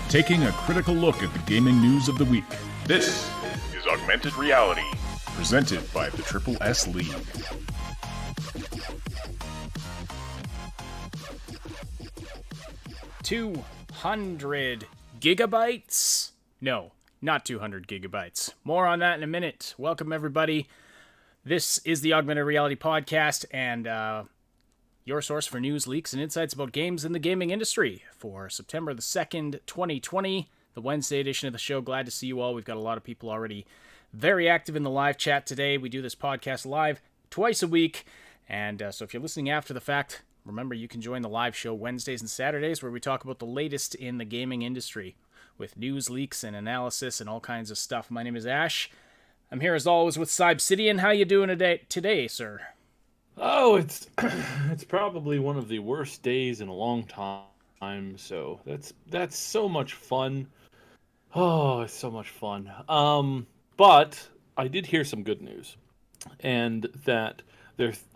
taking a critical look at the gaming news of the week. This is Augmented Reality, presented by the Triple S League. $200 gigabytes? No, not 200 gigabytes. More on that in a minute. Welcome, everybody. This is the Augmented Reality Podcast, and your source for news, leaks, and insights about games in the gaming industry for September the 2nd, 2020, the Wednesday edition of the show. Glad to see you all. We've got a lot of people already very active in the live chat today. We do this podcast live twice a week, and so if you're listening after the fact, remember you can join the live show Wednesdays and Saturdays where we talk about the latest in the gaming industry with news, leaks, and analysis and all kinds of stuff. My name is Ash. I'm here as always with Cybsidian. How you doing today, sir? Oh, it's probably one of the worst days in a long time. So that's so much fun. Oh, it's so much fun. But I did hear some good news, and that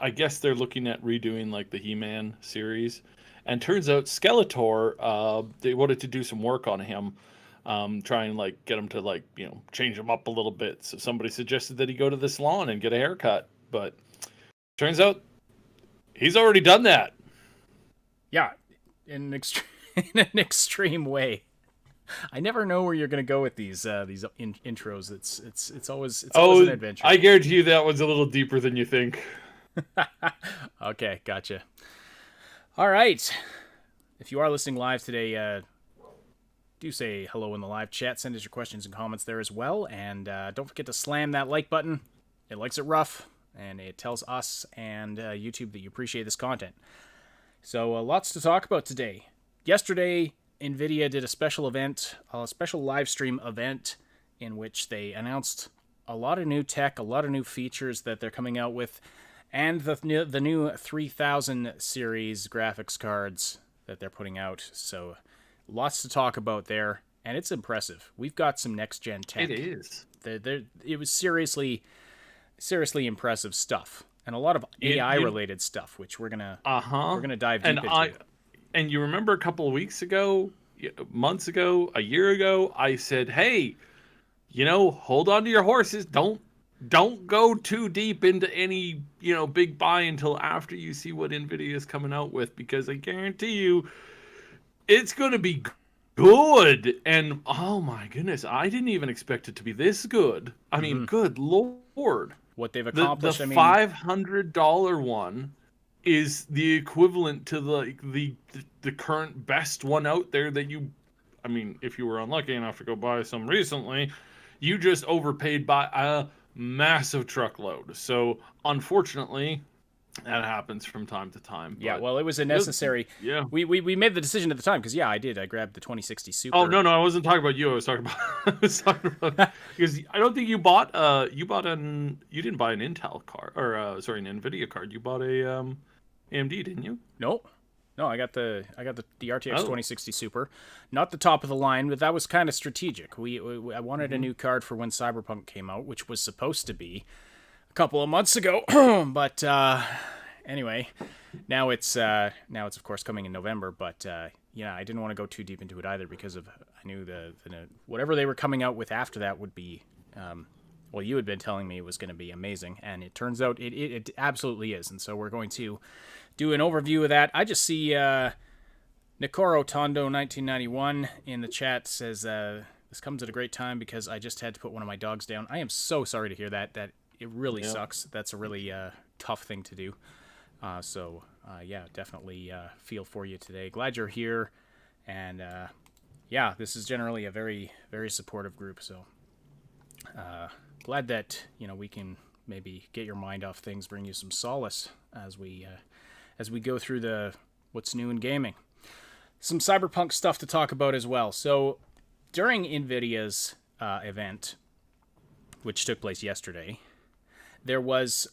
I guess they're looking at redoing like the He-Man series, and turns out Skeletor, they wanted to do some work on him, try and like get him to change him up a little bit. So somebody suggested that he go to the salon and get a haircut, but turns out he's already done that. Yeah, in an extreme way. I never know where you're going to go with these intros. It's always an adventure. I guarantee you that one's a little deeper than you think. Okay, gotcha. All right. If you are listening live today, do say hello in the live chat. Send us your questions and comments there as well. And don't forget to slam that like button. It likes it rough, and it tells us and YouTube that you appreciate this content. So lots to talk about today. Yesterday, Nvidia did a special live stream event in which they announced a lot of new tech, a lot of new features that they're coming out with, and the new 3000 series graphics cards that they're putting out. So lots to talk about there, and it's impressive. We've got some next-gen tech. It is. It was seriously impressive stuff, and a lot of AI-related stuff, which we're gonna dive deep into. And you remember a couple of weeks ago, months ago, a year ago, I said, hey, hold on to your horses. Don't go too deep into any, big buy until after you see what Nvidia is coming out with, because I guarantee you it's going to be good. And oh my goodness, I didn't even expect it to be this good. I mean, good Lord. What they've accomplished. The $500 one is the equivalent to the current best one out there that if you were unlucky enough to go buy some recently, you just overpaid by a massive truckload. So unfortunately, that happens from time to time. Yeah, well, it was a necessary. Yeah, we made the decision at the time because I did. I grabbed the 2060 Super. Oh no, I wasn't talking about you. I was talking about because I don't think you didn't buy an Intel card or an Nvidia card. You bought a AMD, didn't you? No, I got the RTX 2060 Super, not the top of the line, but that was kind of strategic. I wanted a new card for when Cyberpunk came out, which was supposed to be a couple of months ago, but anyway, now it's of course coming in November. But I didn't want to go too deep into it either because I knew the whatever they were coming out with after that would be. Well, you had been telling me it was going to be amazing, and it turns out it absolutely is. And so we're going to do an overview of that. I just see Nikoro Tondo 1991 in the chat says, this comes at a great time because I just had to put one of my dogs down. I am so sorry to hear that. That it really sucks. That's a really tough thing to do. So definitely feel for you today. Glad you're here. And this is generally a very, very supportive group. So glad that we can maybe get your mind off things, bring you some solace as we go through what's new in gaming. Some Cyberpunk stuff to talk about as well. So during Nvidia's event, which took place yesterday, there was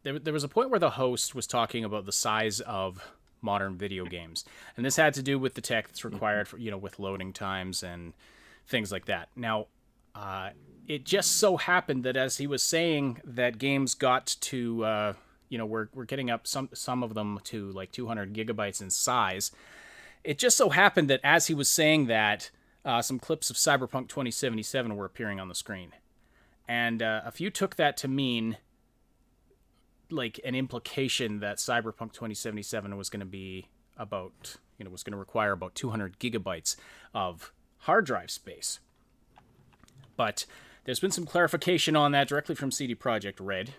a point where the host was talking about the size of modern video games, and this had to do with the tech that's required for with loading times and things like that. Now, it just so happened that as he was saying that games got to we're getting up some of them to like 200 gigabytes in size. It just so happened that as he was saying that, some clips of Cyberpunk 2077 were appearing on the screen. And a few took that to mean like an implication that Cyberpunk 2077 was going to be about, was going to require about 200 gigabytes of hard drive space. But there's been some clarification on that directly from CD Projekt Red,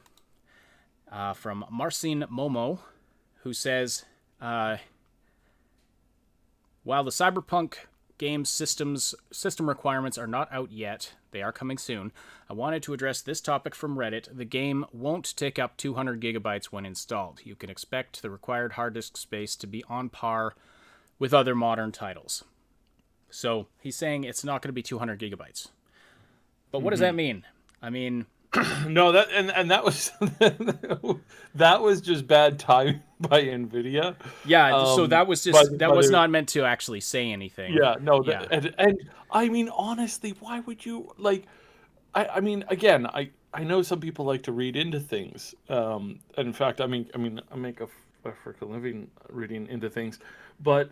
from Marcin Momo, who says, while the Cyberpunk game's system requirements are not out yet, they are coming soon, I wanted to address this topic from Reddit. The game won't take up 200 gigabytes when installed. You can expect the required hard disk space to be on par with other modern titles. So he's saying it's not going to be 200 gigabytes. But what does that mean? I mean... No, that was that was just bad timing by Nvidia. Yeah, so that was just was not meant to actually say anything. Yeah, no, yeah. And I mean, honestly, why would you like? I mean, again, I know some people like to read into things. And in fact, I mean, I make a freaking living reading into things, but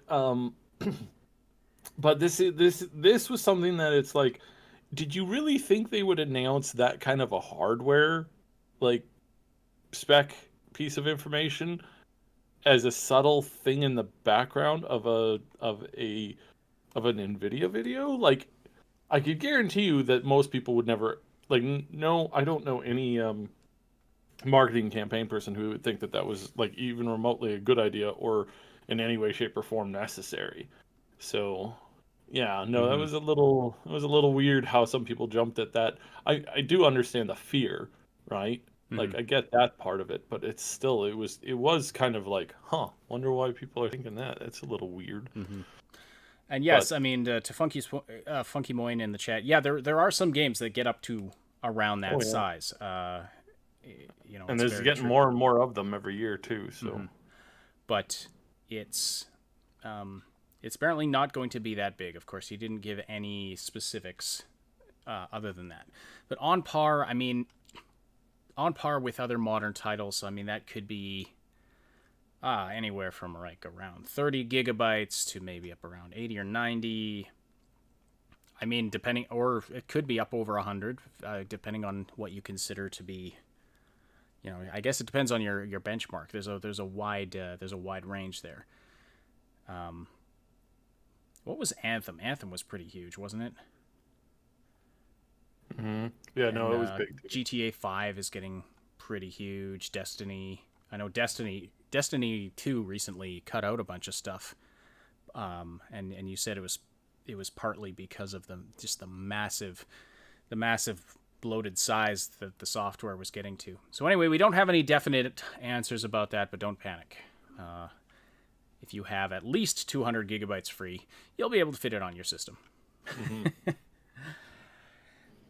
but this was something that it's like. Did you really think they would announce that kind of a hardware, like, spec piece of information as a subtle thing in the background of an Nvidia video? Like, I could guarantee you that most people would never, like, no, I don't know any marketing campaign person who would think that was, like, even remotely a good idea or in any way, shape, or form necessary. So... yeah, no, that was a little weird how some people jumped at that. I do understand the fear, right? Like I get that part of it, but it's still it was kind of like, wonder why people are thinking that. It's a little weird. And yes, I mean to Funky Moin in the chat, yeah, there are some games that get up to around that size. And there's getting more and more of them every year too. So, but it's apparently not going to be that big. Of course, he didn't give any specifics other than that. But on par with other modern titles, I mean, that could be anywhere from like around 30 gigabytes to maybe up around 80 or 90. I mean, depending, or it could be up over 100, depending on what you consider to be. I guess it depends on your benchmark. There's a wide range there. What was Anthem? Anthem was pretty huge, wasn't it? Mm-hmm. Yeah, no, it was big. GTA 5 is getting pretty huge. Destiny, I know Destiny 2 recently cut out a bunch of stuff, and you said it was partly because of the massive bloated size that the software was getting to. So anyway, we don't have any definite answers about that, but don't panic. If you have at least 200 gigabytes free, you'll be able to fit it on your system. Mm-hmm.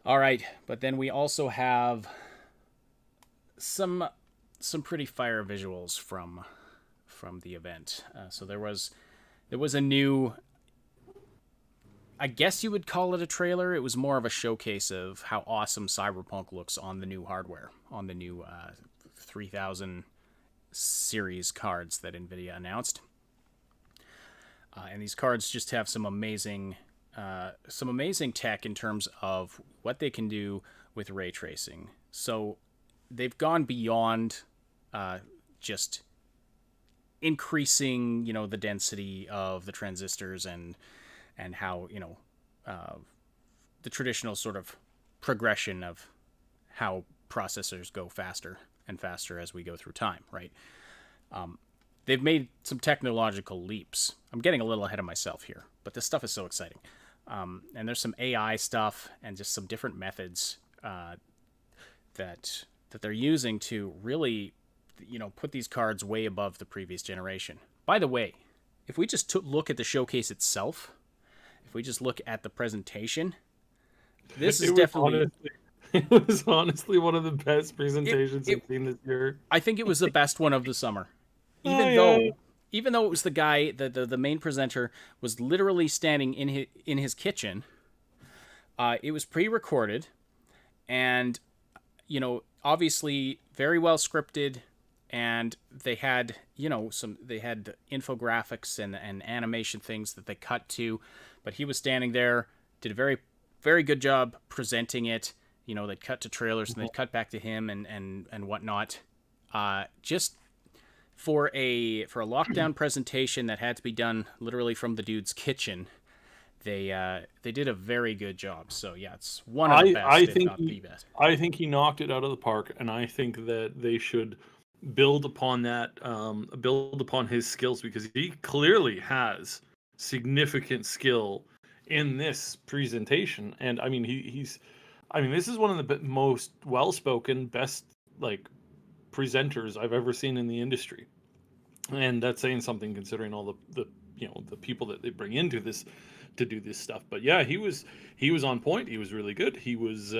All right, but then we also have some pretty fire visuals from the event. So there was a new, I guess you would call it a trailer. It was more of a showcase of how awesome Cyberpunk looks on the new hardware, on the new 3000 series cards that Nvidia announced. And these cards just have some amazing tech in terms of what they can do with ray tracing. So they've gone beyond just increasing, the density of the transistors and how, the traditional sort of progression of how processors go faster and faster as we go through time, right? They've made some technological leaps. I'm getting a little ahead of myself here, but this stuff is so exciting. And there's some AI stuff and just some different methods that they're using to really, put these cards way above the previous generation. By the way, if we just look at the showcase itself, if we just look at the presentation, this is definitely... It was honestly one of the best presentations I've seen this year. I think it was the best one of the summer. Even though it was the guy, the main presenter was literally standing in his kitchen. It was pre-recorded, and obviously very well scripted, and they had they had infographics and animation things that they cut to, but he was standing there did a very, very good job presenting it. You know, they'd cut to trailers and they'd cut back to him and whatnot. Just for a lockdown presentation that had to be done literally from the dude's kitchen, they did a very good job. So yeah, it's one of the best, if not the best. I think he knocked it out of the park, and I think that they should build upon that, build upon his skills, because he clearly has significant skill in this presentation. And I mean, this is one of the most well-spoken, best like presenters I've ever seen in the industry, and that's saying something considering all the the people that they bring into this to do this stuff. But yeah, he was on point. He was really good. He was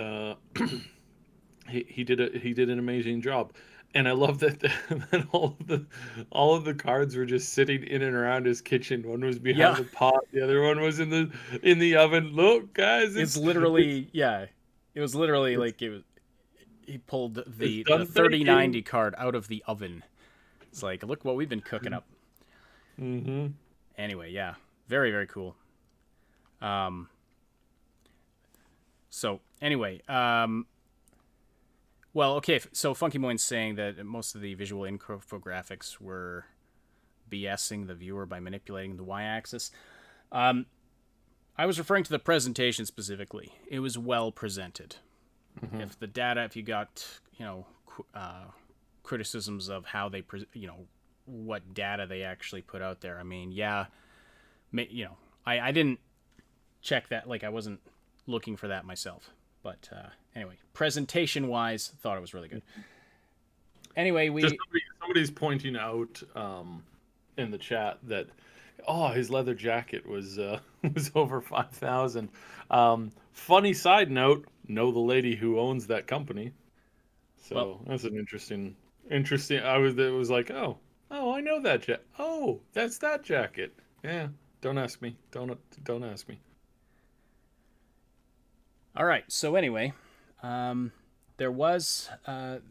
he did an amazing job. And I love that, that all of the cards were just sitting in and around his kitchen. One was behind the pot, the other one was in the oven. Look, guys, it's literally it was literally like he pulled the 3090 card out of the oven. It's like, look what we've been cooking up. Mm-hmm. Anyway, yeah, very, very cool. So anyway, well, okay, so Funky Moin's saying that most of the visual infographics were BSing the viewer by manipulating the y-axis. I was referring to the presentation specifically. It was well presented. Mm-hmm. If you got, criticisms of how they, what data they actually put out there, I mean, I didn't check that, like I wasn't looking for that myself. But anyway, presentation-wise, thought it was really good. Anyway, somebody's pointing out in the chat that his leather jacket was over 5,000. Funny side note: know the lady who owns that company. So that's an interesting. It was like, I know that jacket. Oh, that's that jacket. Yeah. Don't ask me. Don't ask me. All right. So anyway, there was some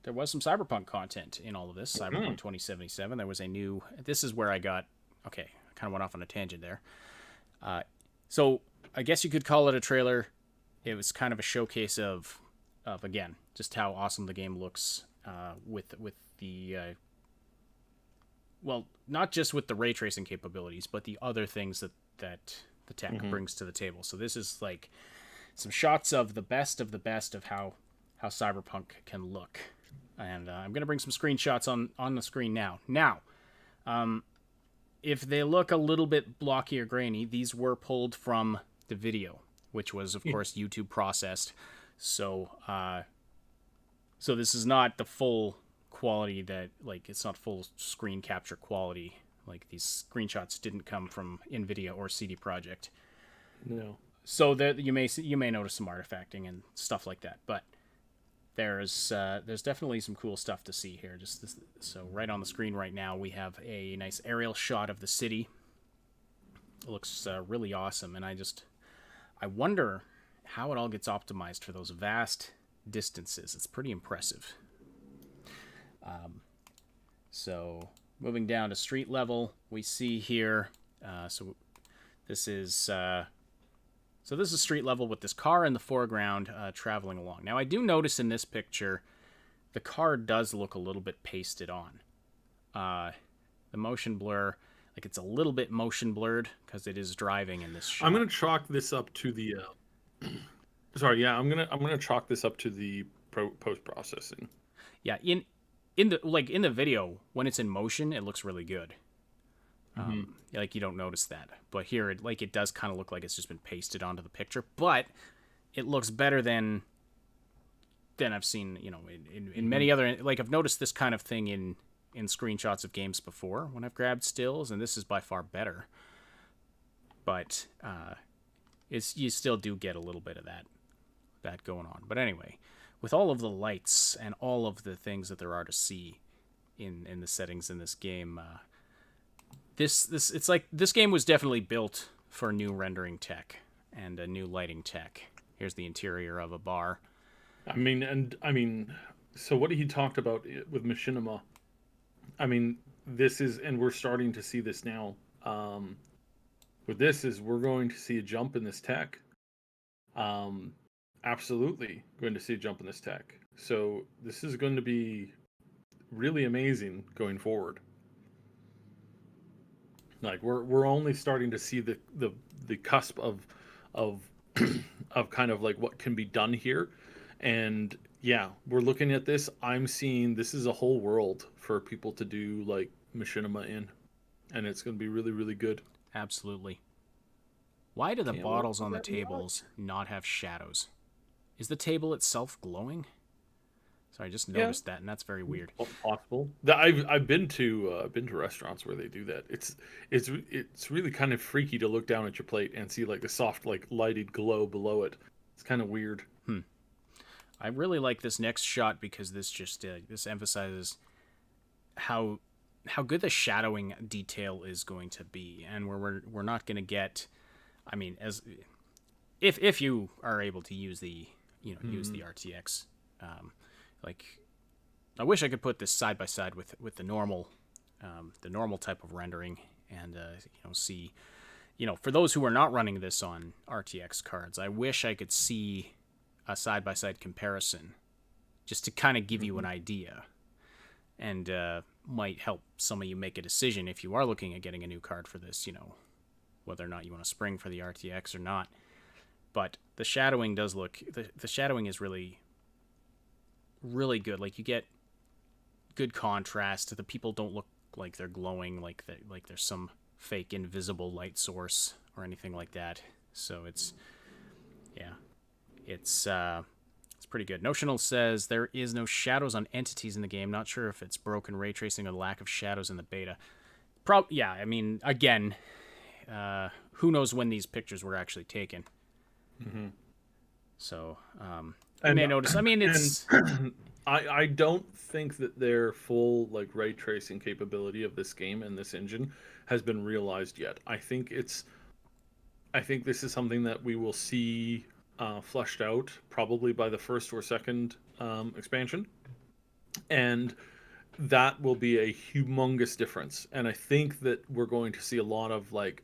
Cyberpunk content in all of this. Cyberpunk 2077. There was a new. This is where I got. Okay, I kind of went off on a tangent there. So I guess you could call it a trailer. It was kind of a showcase of again just how awesome the game looks with the. Well, not just with the ray tracing capabilities, but the other things that the tech brings to the table. So this is like some shots of the best of how Cyberpunk can look. And I'm going to bring some screenshots on the screen now. Now, if they look a little bit blocky or grainy, these were pulled from the video, which was, of course, YouTube processed. So this is not the full quality that, like, it's not full screen capture quality. Like, these screenshots didn't come from Nvidia or CD Projekt. No. So that you may notice some artifacting and stuff like that, but there's definitely some cool stuff to see here. So right on the screen right now we have a nice aerial shot of the city. It looks really awesome, and I wonder how it all gets optimized for those vast distances. It's pretty impressive. So moving down to street level, we see here. This is street level with this car in the foreground traveling along. Now, I do notice in this picture, the car does look a little bit pasted on. The motion blur, like it's a little bit motion blurred because it is driving in this shot. I'm gonna chalk this up to the. I'm gonna chalk this up to the post processing. Yeah, in the video when it's in motion, it looks really good. Like you don't notice that, but here it does kind of look like it's just been pasted onto the picture, but it looks better than I've seen, in many other, like I've noticed this kind of thing in screenshots of games before when I've grabbed stills, and this is by far better. But you still do get a little bit of that going on. But anyway, with all of the lights and all of the things that there are to see in the settings in this game. It's like this game was definitely built for new rendering tech and a new lighting tech. Here's the interior of a bar. So what he talked about with machinima, we're starting to see this now. with this is we're going to see a jump in this tech. Absolutely going to see a jump in this tech. So this is going to be really amazing going forward. Like we're only starting to see the cusp of of kind of like what can be done here. And yeah, we're looking at this. I'm seeing this is a whole world for people to do like machinima in, and it's going to be really, really good. Absolutely. Why do the Can't wait bottles for on the that to launch. tables not have shadows? Is the table itself glowing? Sorry, I just Yeah, noticed that, and that's very weird. possible. I've been to restaurants where they do that. It's really kind of freaky to look down at your plate and see like the soft like lighted glow below it. It's kind of weird. I really like this next shot because this just this emphasizes how good the shadowing detail is going to be, and we're not going to get. I mean, as if you are able to use the use the RTX, like I wish I could put this side by side with the normal type of rendering and see for those who are not running this on RTX cards, I wish I could see a side by side comparison just to kind of give you an idea and might help some of you make a decision if you are looking at getting a new card for this, whether or not you want to spring for the RTX or not. But the shadowing does look the shadowing is really really good. Like you get good contrast. The people don't look like they're glowing like there's some fake invisible light source or anything like that. So it's pretty good. Notional says there is no shadows on entities in the game. Not sure if it's broken ray tracing or lack of shadows in the beta. I mean, again, who knows when these pictures were actually taken. So you may notice. I mean, it's. I don't think that their full like ray tracing capability of this game and this engine has been realized yet. I think this is something that we will see fleshed out probably by the first or second expansion, and that will be a humongous difference. And I think that we're going to see a lot of like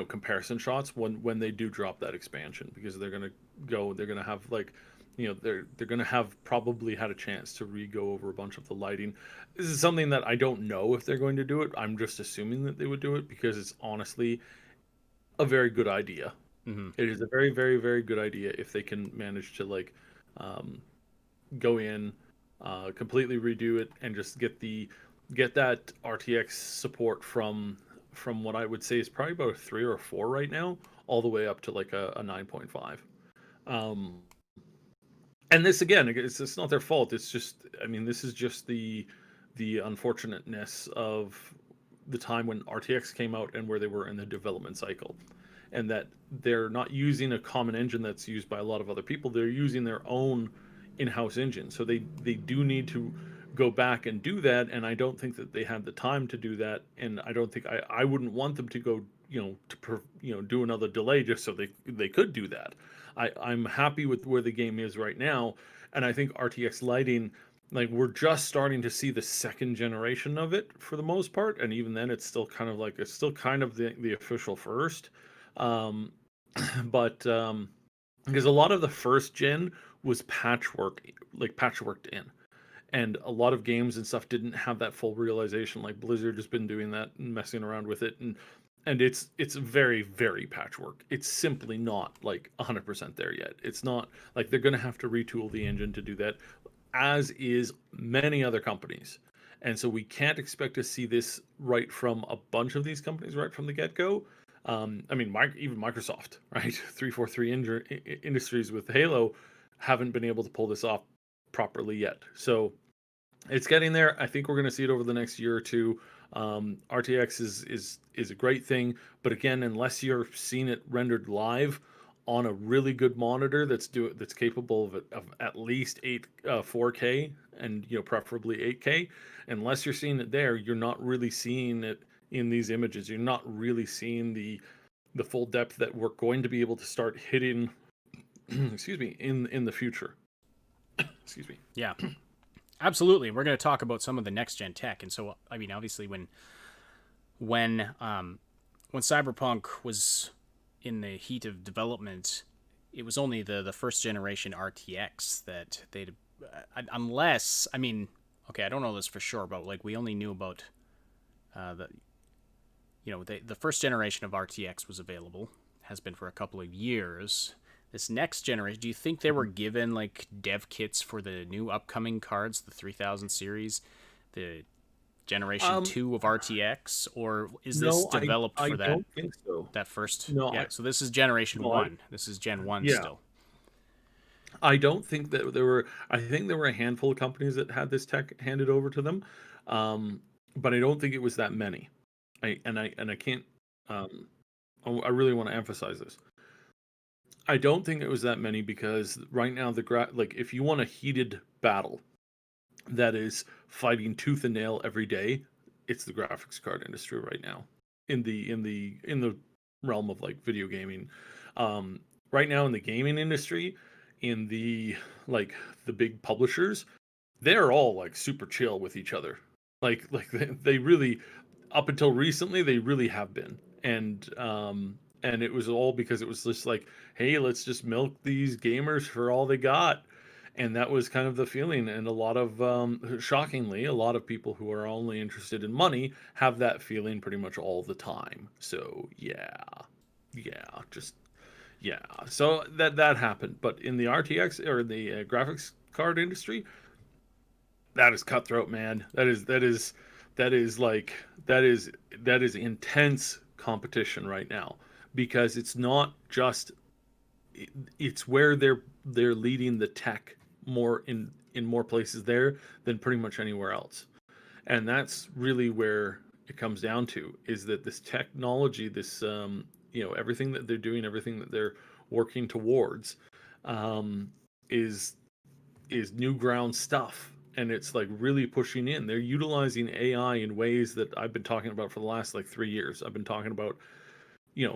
comparison shots when they do drop that expansion, because they're going to have like they're going to have probably had a chance to re-go over a bunch of the lighting. This is something that I don't know if they're going to do it. I'm just assuming that they would do it because it's honestly a very good idea. It is a very, very, very good idea if they can manage to like go in, completely redo it, and just get that RTX support from what I would say is probably about a 3 or a 4 right now, all the way up to like a 9.5. And this again, it's not their fault. It's just, I mean, this is just the unfortunateness of the time when RTX came out and where they were in the development cycle, and that they're not using a common engine that's used by a lot of other people. They're using their own in-house engine, so they do need to go back and do that. And I don't think that they have the time to do that, and I don't think I wouldn't want them to go do another delay just so they could do that. I'm happy with where the game is right now, and I think RTX lighting, like, we're just starting to see the second generation of it for the most part, and even then it's still kind of the official first. But because a lot of the first gen was patchworked in, and a lot of games and stuff didn't have that full realization. Like Blizzard has been doing that and messing around with it, and it's very, very patchwork. It's simply not like 100% there yet. It's not like they're going to have to retool the engine to do that, as is many other companies. And so we can't expect to see this right from a bunch of these companies right from the get-go. I mean, even Microsoft, right? 343 Industries with Halo haven't been able to pull this off properly yet. So it's getting there. I think we're going to see it over the next year or two. RTX is a great thing, but again, unless you're seeing it rendered live on a really good monitor that's capable of at least 4K and preferably 8K, unless you're seeing it there, you're not really seeing it in these images. You're not really seeing the full depth that we're going to be able to start hitting excuse me, in the future. Excuse me. Yeah. Absolutely. We're going to talk about some of the next gen tech. And so, I mean, obviously when when Cyberpunk was in the heat of development, it was only the first generation RTX that they'd, unless, I mean, okay, I don't know this for sure, but like we only knew about the first generation of RTX was available, has been for a couple of years. This next generation, do you think they were given like dev kits for the new upcoming cards, the 3000 series, the generation 2 of RTX, or is this developed for that? I don't think so. That first, no, yeah. So this is generation 1. This is Gen 1 yeah. still. I don't think that there were. I think there were a handful of companies that had this tech handed over to them, but I don't think it was that many. I can't. I really want to emphasize this. I don't think it was that many because right now like if you want a heated battle that is fighting tooth and nail every day, it's the graphics card industry right now in the realm of like video gaming. Right now in the gaming industry, in the like the big publishers, they're all like super chill with each other. Like they really, up until recently, they really have been. And it was all because it was just like, hey, let's just milk these gamers for all they got. And that was kind of the feeling. And a lot of, shockingly, a lot of people who are only interested in money have that feeling pretty much all the time. So yeah. So that happened. But in the RTX or the graphics card industry, that is cutthroat, man. That is intense competition right now, because it's not just, it's where they're leading the tech more in more places there than pretty much anywhere else. And that's really where it comes down to, is that this technology, this everything that they're doing, everything that they're working towards, is new ground stuff. And it's like really pushing in. They're utilizing AI in ways that I've been talking about for the last like 3 years. I've been talking about,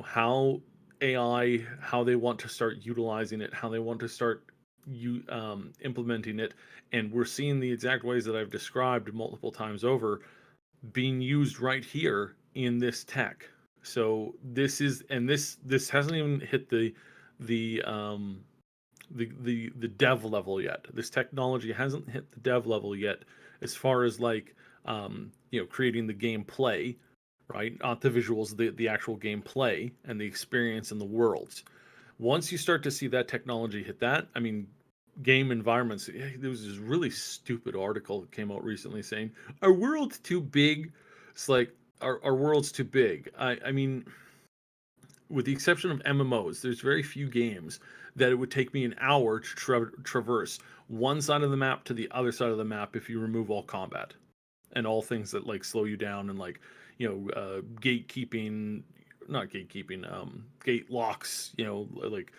how AI, how they want to start utilizing it, how they want to start implementing it. And we're seeing the exact ways that I've described multiple times over being used right here in this tech. So this hasn't even hit the dev level yet. This technology hasn't hit the dev level yet, as far as like creating the gameplay, right? Not the visuals, the actual gameplay and the experience in the worlds. Once you start to see that technology hit that, I mean, game environments. There was this really stupid article that came out recently saying, "Our world's too big." It's like our world's too big. I mean, with the exception of MMOs, there's very few games that it would take me an hour to traverse one side of the map to the other side of the map if you remove all combat and all things that like slow you down and like gatekeeping, not gatekeeping, gate locks. Like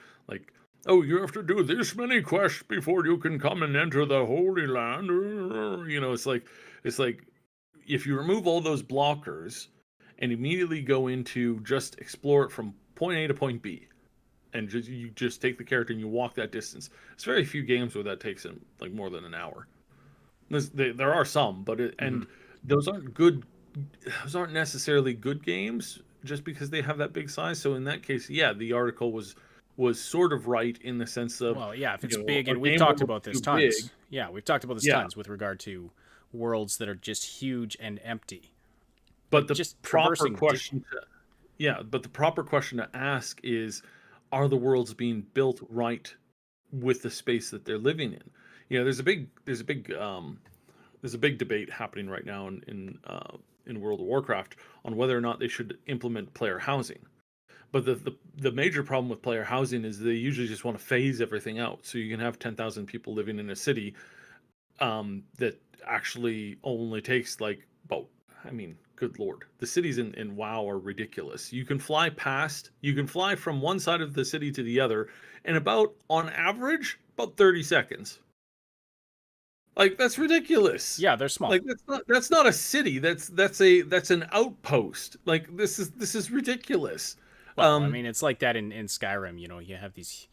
oh, you have to do this many quests before you can come and enter the Holy Land. It's like if you remove all those blockers and immediately go into just explore it from point A to point B, and you just take the character and you walk that distance. It's very few games where that takes them like more than an hour. There are some, but and those aren't good. Those aren't necessarily good games just because they have that big size. So in that case, yeah, the article was sort of right in the sense of, well, yeah, if it's big, and we've talked about this tons. Big, yeah, we've talked about this tons with regard to worlds that are just huge and empty. But the proper question but the proper question to ask is, are the worlds being built right with the space that they're living in? There's a big debate happening right now in World of Warcraft on whether or not they should implement player housing. But the major problem with player housing is they usually just want to phase everything out. So you can have 10,000 people living in a city that actually only takes like about, I mean, good Lord, the cities in WoW are ridiculous. You can fly from one side of the city to the other in about, on average, about 30 seconds. Like, that's ridiculous. Yeah, they're small. Like, that's not a city. That's an outpost. Like, this is ridiculous. Well, I mean, it's like that in Skyrim. You have these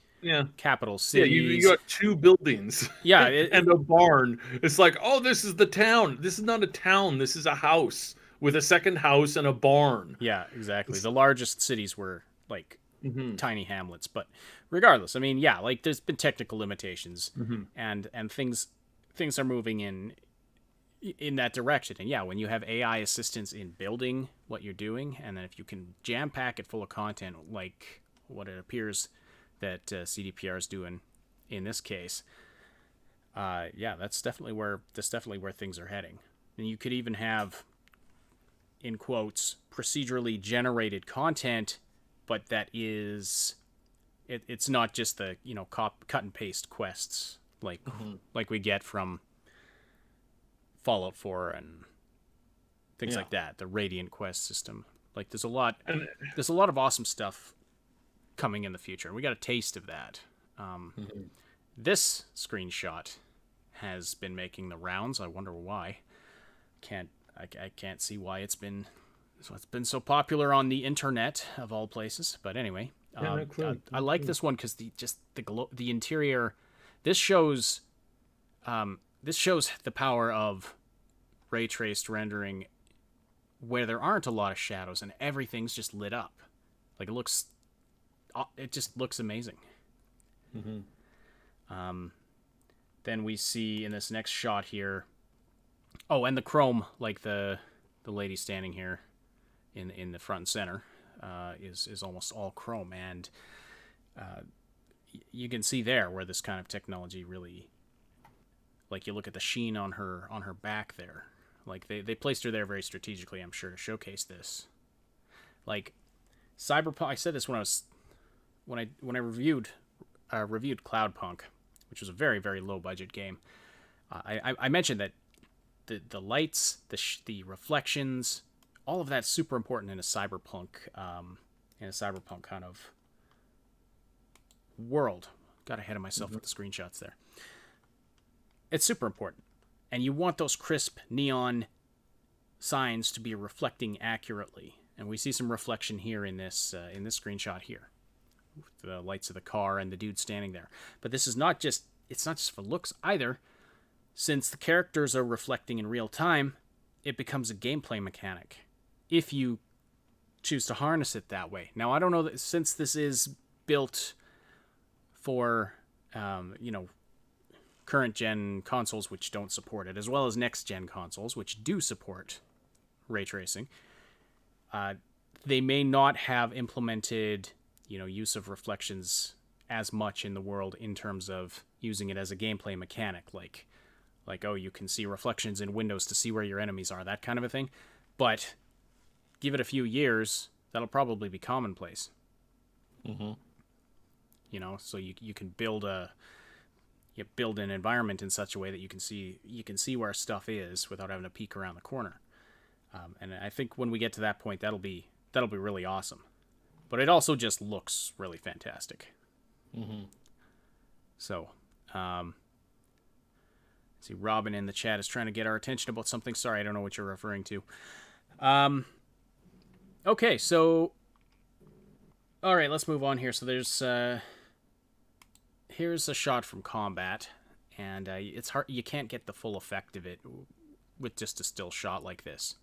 capital cities. Yeah, you got 2 buildings. Yeah, and a barn. It's like, oh, this is the town. This is not a town. This is a house with a second house and a barn. Yeah, exactly. The largest cities were like Mm-hmm. tiny hamlets, but regardless, I mean, yeah, like there's been technical limitations, Mm-hmm. and things are moving in that direction. And yeah, when you have AI assistance in building what you're doing, and then if you can jam pack it full of content, like what it appears that CDPR is doing in this case, yeah, that's definitely where things are heading. And you could even have, in quotes, procedurally generated content, but that is it's not just the cut and paste quests like we get from Fallout 4 and things like that. The Radiant quest system, like there's a lot of awesome stuff coming in the future. We got a taste of that. This screenshot has been making the rounds. I wonder why. I can't see why it's been so popular on the internet of all places. But anyway, I like this one because the interior. This shows the power of ray traced rendering, where there aren't a lot of shadows and everything's just lit up. Like it just looks amazing. Then we see in this next shot here. Oh, and the chrome, like the lady standing here in the front and center, is almost all chrome, and you can see there where this kind of technology really, like, you look at the sheen on her back there, like they placed her there very strategically, I'm sure, to showcase this. Like Cyberpunk, I said this when I reviewed Cloudpunk, which was a very, very low budget game. I mentioned that the lights, the reflections, all of that's super important in a cyberpunk kind of world. Got ahead of myself with the screenshots there. It's super important, and you want those crisp neon signs to be reflecting accurately. And we see some reflection here in this screenshot here, the lights of the car and the dude standing there. But this is not just for looks either. Since the characters are reflecting in real time, it becomes a gameplay mechanic if you choose to harness it that way. Now, I don't know that, since this is built for current gen consoles which don't support it, as well as next gen consoles which do support ray tracing, they may not have implemented use of reflections as much in the world in terms of using it as a gameplay mechanic, like oh, you can see reflections in windows to see where your enemies are, that kind of a thing. But give it a few years, that'll probably be commonplace. So you can build an environment in such a way that you can see where stuff is without having to peek around the corner. And I think when we get to that point, that'll be really awesome. But it also just looks really fantastic. So, see, Robin in the chat is trying to get our attention about something. Sorry, I don't know what you're referring to. Okay, so, all right, let's move on here. So here's a shot from combat, and it's hard. You can't get the full effect of it with just a still shot like this.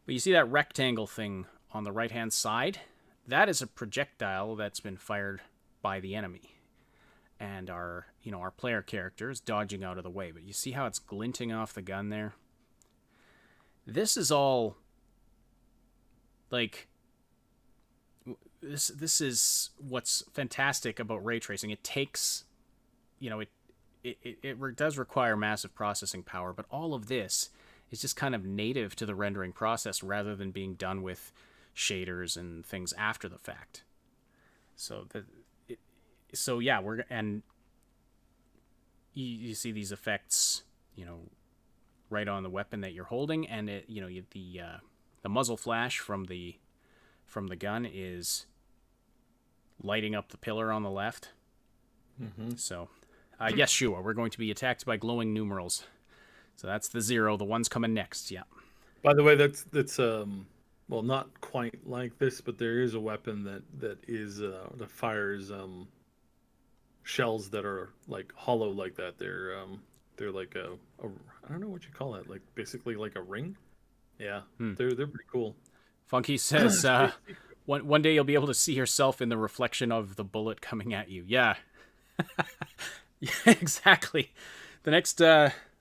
But you see that rectangle thing on the right-hand side? That is a projectile that's been fired by the enemy. And our player character is dodging out of the way. But you see how it's glinting off the gun there? This is all, like, this is what's fantastic about ray tracing. It takes, it does require massive processing power, but all of this is just kind of native to the rendering process rather than being done with shaders and things after the fact. So yeah, you see these effects, right on the weapon that you're holding, and the muzzle flash from the gun is lighting up the pillar on the left. So, yes, Shua, we're going to be attacked by glowing numerals. So that's the 0. The 1's coming next. Yeah. By the way, that's well, not quite like this, but there is a weapon that fires shells that are like hollow like that. They're like a I don't know what you call it, like basically like a ring, Yeah, they're pretty cool. Funky says, one day you'll be able to see yourself in the reflection of the bullet coming at you. Yeah. Yeah, exactly. The next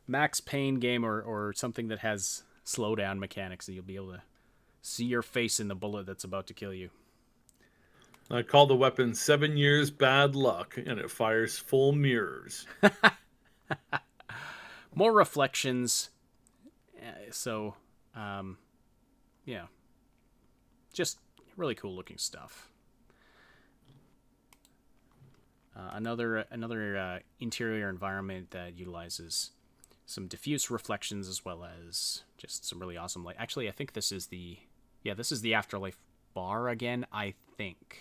Max Payne game or something that has slowdown mechanics, and you'll be able to see your face in the bullet that's about to kill you. I call the weapon 7 years bad luck, and it fires full mirrors. More reflections. So, yeah. Just really cool looking stuff. Another interior environment that utilizes some diffuse reflections as well as just some really awesome light. Actually, I think this is the Afterlife bar again, I think.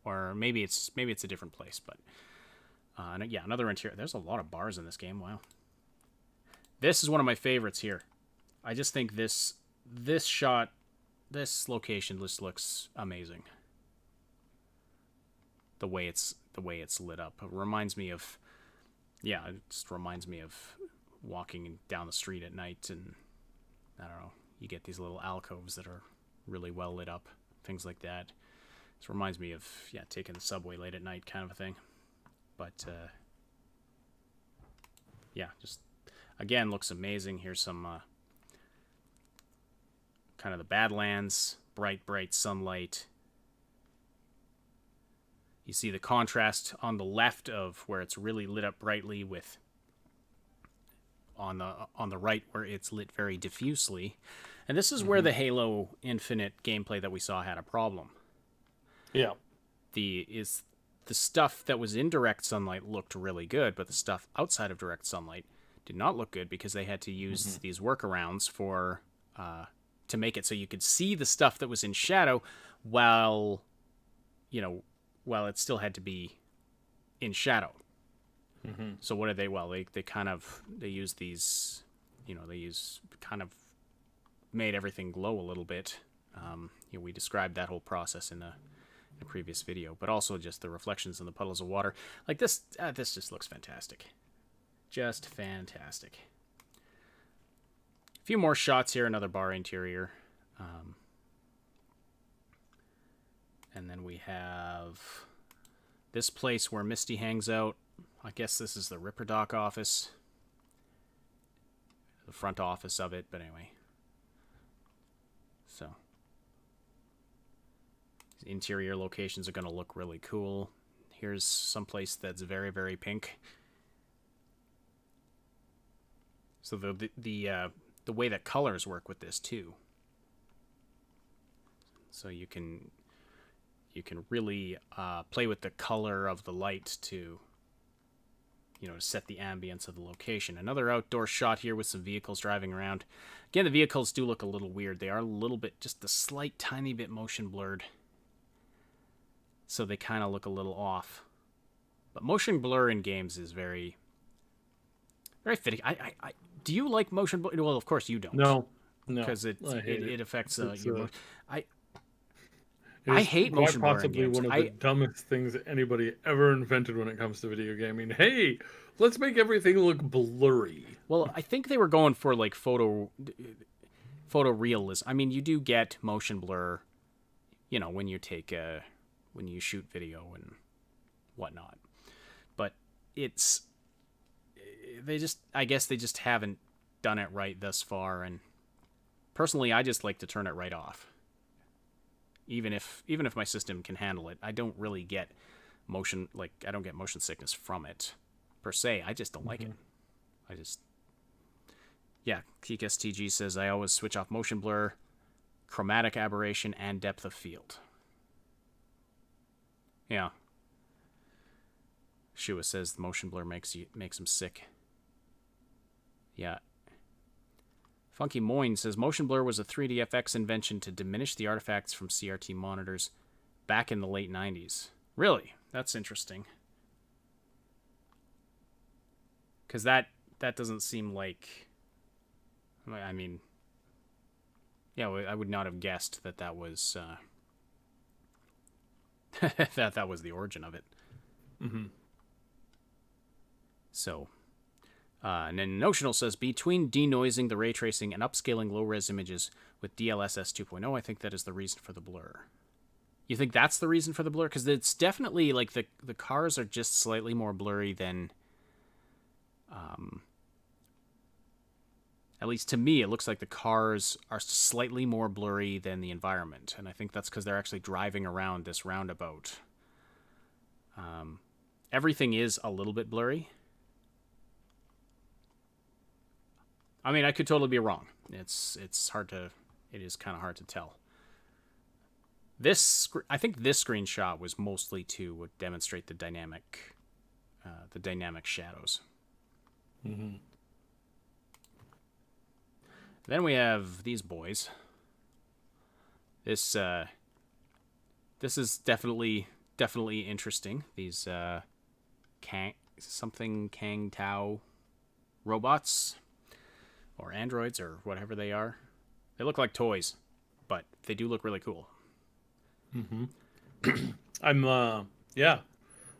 Or maybe it's a different place, but yeah, another interior. There's a lot of bars in this game. Wow. This is one of my favorites here. I just think this shot, this location just looks amazing. The way it's lit up. It reminds me of walking down the street at night, and I don't know, you get these little alcoves that are really well lit up, things like that. This reminds me of taking the subway late at night kind of a thing. But just again looks amazing. Here's some kind of the Badlands, bright sunlight. You see the contrast on the left of where it's really lit up brightly with on the right where it's lit very diffusely. And this is where the Halo Infinite gameplay that we saw had a problem. Yeah. The stuff that was in direct sunlight looked really good, but the stuff outside of direct sunlight did not look good because they had to use these workarounds for to make it so you could see the stuff that was in shadow while it still had to be in shadow. So what did they? Well, they use these, kind of made everything glow a little bit. We described that whole process in a previous video, but also just the reflections in the puddles of water. Like this just looks fantastic. Just fantastic. A few more shots here, another bar interior. And then we have this place where Misty hangs out. I guess this is the Ripperdoc office. The front office of it, but anyway. So, interior locations are going to look really cool. Here's someplace that's very, very pink. So the way that colors work with this too. So you can really play with the color of the light to set the ambience of the location. Another outdoor shot here with some vehicles driving around. Again, the vehicles do look a little weird. They are a little bit, just a slight tiny bit motion blurred. So they kind of look a little off. But motion blur in games is very, very fitting. Do you like motion blur? Well, of course you don't. No. Because it affects your motion. It I is hate motion blur in games. Possibly one of the dumbest things that anybody ever invented when it comes to video gaming. Hey, let's make everything look blurry. Well, I think they were going for like photorealism. I mean, you do get motion blur, when you when you shoot video and whatnot. But I guess they just haven't done it right thus far. And personally, I just like to turn it right off. Even if my system can handle it, I don't really get motion, I don't get motion sickness from it per se. I just don't like it. KeekSTG says I always switch off motion blur, chromatic aberration, and depth of field. Yeah. Shua says the motion blur makes him sick. Yeah. Funky Moyne says motion blur was a 3DFX invention to diminish the artifacts from CRT monitors back in the late 90s. Really? That's interesting. Because that doesn't seem like... I mean... Yeah, I would not have guessed that was... that was the origin of it. So... And then Notional says, between denoising the ray tracing and upscaling low-res images with DLSS 2.0, I think that is the reason for the blur. You think that's the reason for the blur? Because it's definitely, like, the cars are just slightly more blurry than... At least to me, it looks like the cars are slightly more blurry than the environment. And I think that's because they're actually driving around this roundabout. Everything is a little bit blurry. I mean, I could totally be wrong. It is kind of hard to tell. I think this screenshot was mostly to demonstrate the dynamic shadows. Mm-hmm. Then we have these boys. This is definitely interesting. These Kang Tao robots or androids or whatever they are. They look like toys, but they do look really cool. Mm-hmm. I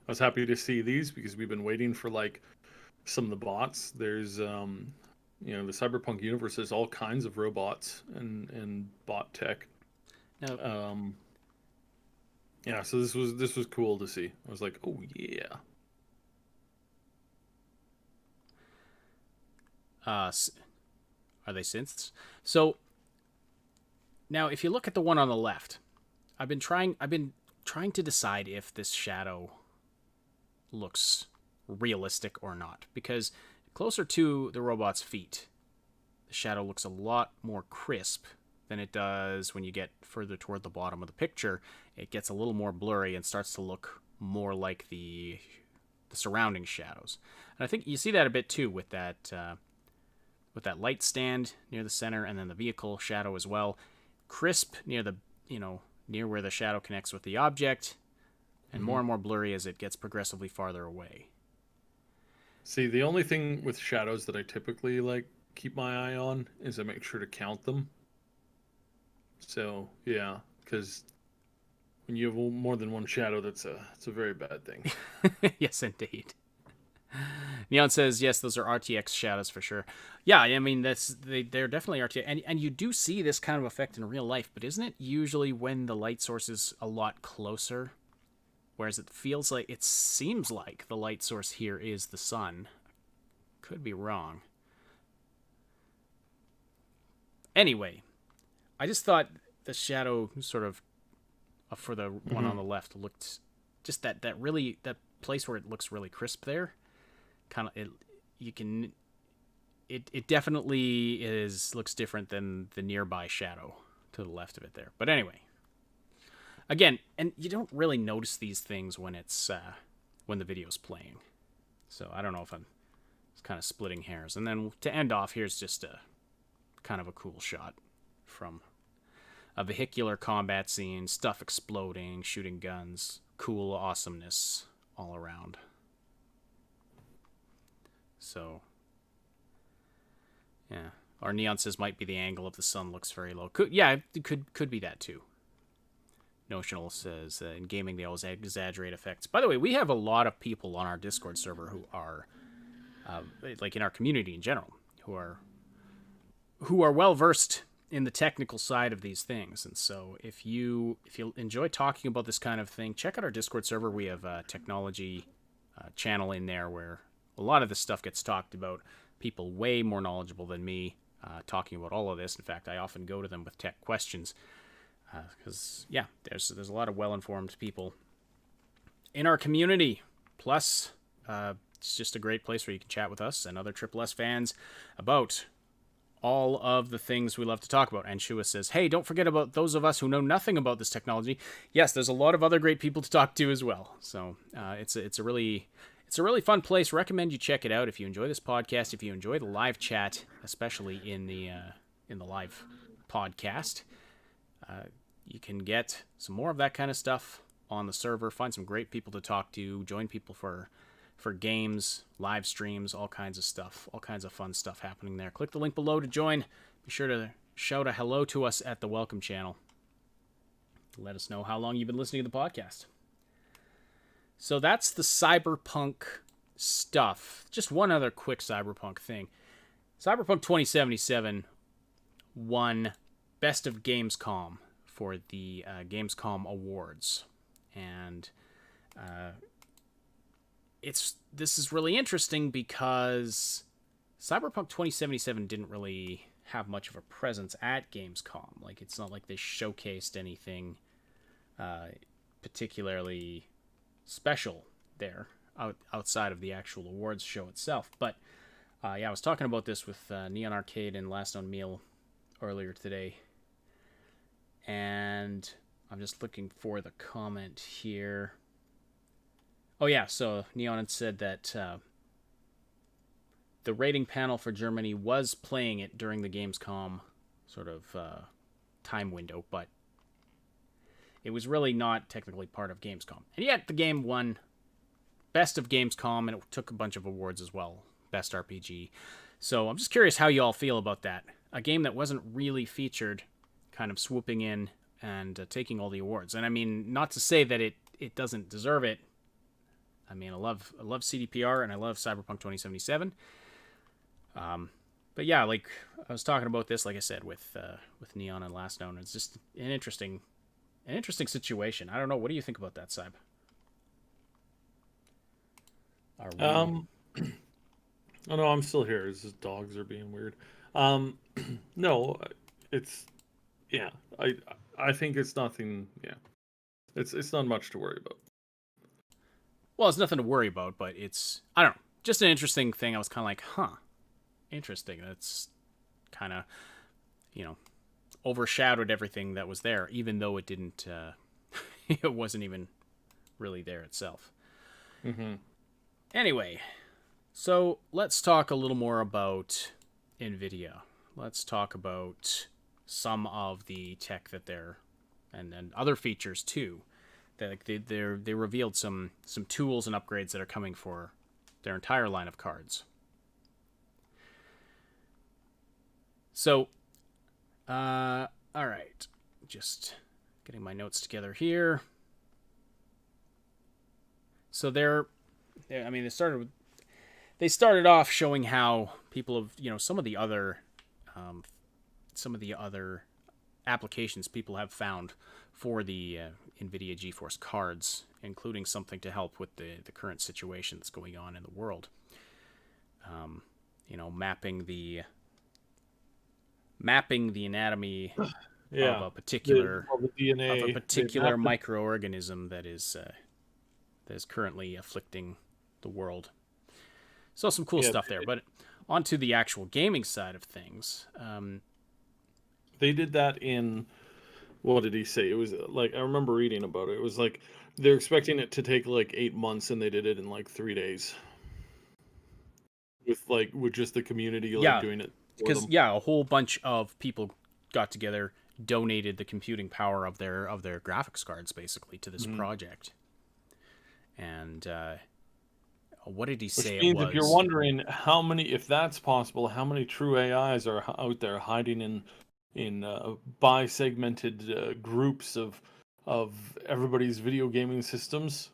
was happy to see these because we've been waiting for like some of the bots. There's the Cyberpunk universe has all kinds of robots and bot tech. Now, so this was cool to see. I was like, oh yeah. Are they synths? So now, if you look at the one on the left, I've been trying to decide if this shadow looks realistic or not, because closer to the robot's feet, the shadow looks a lot more crisp than it does when you get further toward the bottom of the picture. It gets a little more blurry and starts to look more like the surrounding shadows. And I think you see that a bit too with that light stand near the center, and then the vehicle shadow as well. Crisp near near where the shadow connects with the object, and more blurry as it gets progressively farther away. See, the only thing with shadows that I typically like keep my eye on is I make sure to count them. So yeah, because when you have more than one shadow, it's a very bad thing. Yes, indeed. Neon says, yes, those are RTX shadows for sure. Yeah, I mean, they're definitely RTX. And you do see this kind of effect in real life, but isn't it usually when the light source is a lot closer? Whereas it seems like the light source here is the sun. Could be wrong. Anyway, I just thought the shadow sort of for the one on the left looked just that place where it looks really crisp there. Kind of it definitely looks different than the nearby shadow to the left of it there. But anyway, again, and you don't really notice these things when it's when the video's playing. So I don't know if I'm kind of splitting hairs. And then to end off, here's just a kind of a cool shot from a vehicular combat scene, stuff exploding, shooting guns, cool awesomeness all around. So, yeah. Or Neon says might be the angle of the sun looks very low. It could be that too. Notional says in gaming they always exaggerate effects. By the way, we have a lot of people on our Discord server who are, like in our community in general, who are well versed in the technical side of these things. And so if you enjoy talking about this kind of thing, check out our Discord server. We have a technology channel in there where a lot of this stuff gets talked about. People way more knowledgeable than me talking about all of this. In fact, I often go to them with tech questions because, there's a lot of well-informed people in our community. Plus, it's just a great place where you can chat with us and other Triple S fans about all of the things we love to talk about. And Shua says, hey, don't forget about those of us who know nothing about this technology. Yes, there's a lot of other great people to talk to as well. So it's a really fun place. Recommend you check it out if you enjoy this podcast. If you enjoy the live chat, especially in the live podcast, you can get some more of that kind of stuff on the server. Find some great people to talk to. Join people for games, live streams, all kinds of stuff, all kinds of fun stuff happening there. Click the link below to join. Be sure to shout a hello to us at the welcome channel. Let us know how long you've been listening to the podcast. So that's the Cyberpunk stuff. Just one other quick Cyberpunk thing. Cyberpunk 2077 won Best of Gamescom for the Gamescom Awards, and this is really interesting because Cyberpunk 2077 didn't really have much of a presence at Gamescom. Like, it's not like they showcased anything particularly special there outside of the actual awards show itself. But I was talking about this with Neon Arcade and Last Known Meal earlier today, and I'm just looking for the comment here. Oh yeah, so Neon had said that the rating panel for Germany was playing it during the Gamescom sort of time window, but it was really not technically part of Gamescom. And yet the game won Best of Gamescom, and it took a bunch of awards as well. Best RPG. So I'm just curious how you all feel about that. A game that wasn't really featured kind of swooping in and taking all the awards. And I mean, not to say that it doesn't deserve it. I mean, I love CDPR and I love Cyberpunk 2077. But yeah, like I was talking about this, like I said, with Neon and Last Known. It's just an interesting situation. I don't know. What do you think about that, Cyb? Oh no, I'm still here. It's just dogs are being weird. No, it's yeah. I think it's nothing. Yeah, it's not much to worry about. Well, it's nothing to worry about, but it's, I don't know, just an interesting thing. I was kind of like, huh, interesting. That's kind of, overshadowed everything that was there, even though it didn't. It wasn't even really there itself. Mm-hmm. Anyway. So let's talk a little more about Nvidia. Let's talk about some of the tech that they're, and other features too. That they revealed some tools and upgrades that are coming for their entire line of cards. So, all right, just getting my notes together here. So they started off showing how people have, some of the other applications people have found for the Nvidia GeForce cards, including something to help with the current situation that's going on in the world. Mapping the anatomy of a particular the DNA, microorganism that is currently afflicting the world. So some cool stuff there, but onto the actual gaming side of things. They did that in, what did he say? It was like, I remember reading about it. It was like they're expecting it to take like 8 months, and they did it in like 3 days. With just the community doing it. Because a whole bunch of people got together, donated the computing power of their graphics cards basically to this project, and. What did he say? Which means if you're wondering if that's possible, how many true AIs are out there hiding in bi-segmented groups of everybody's video gaming systems?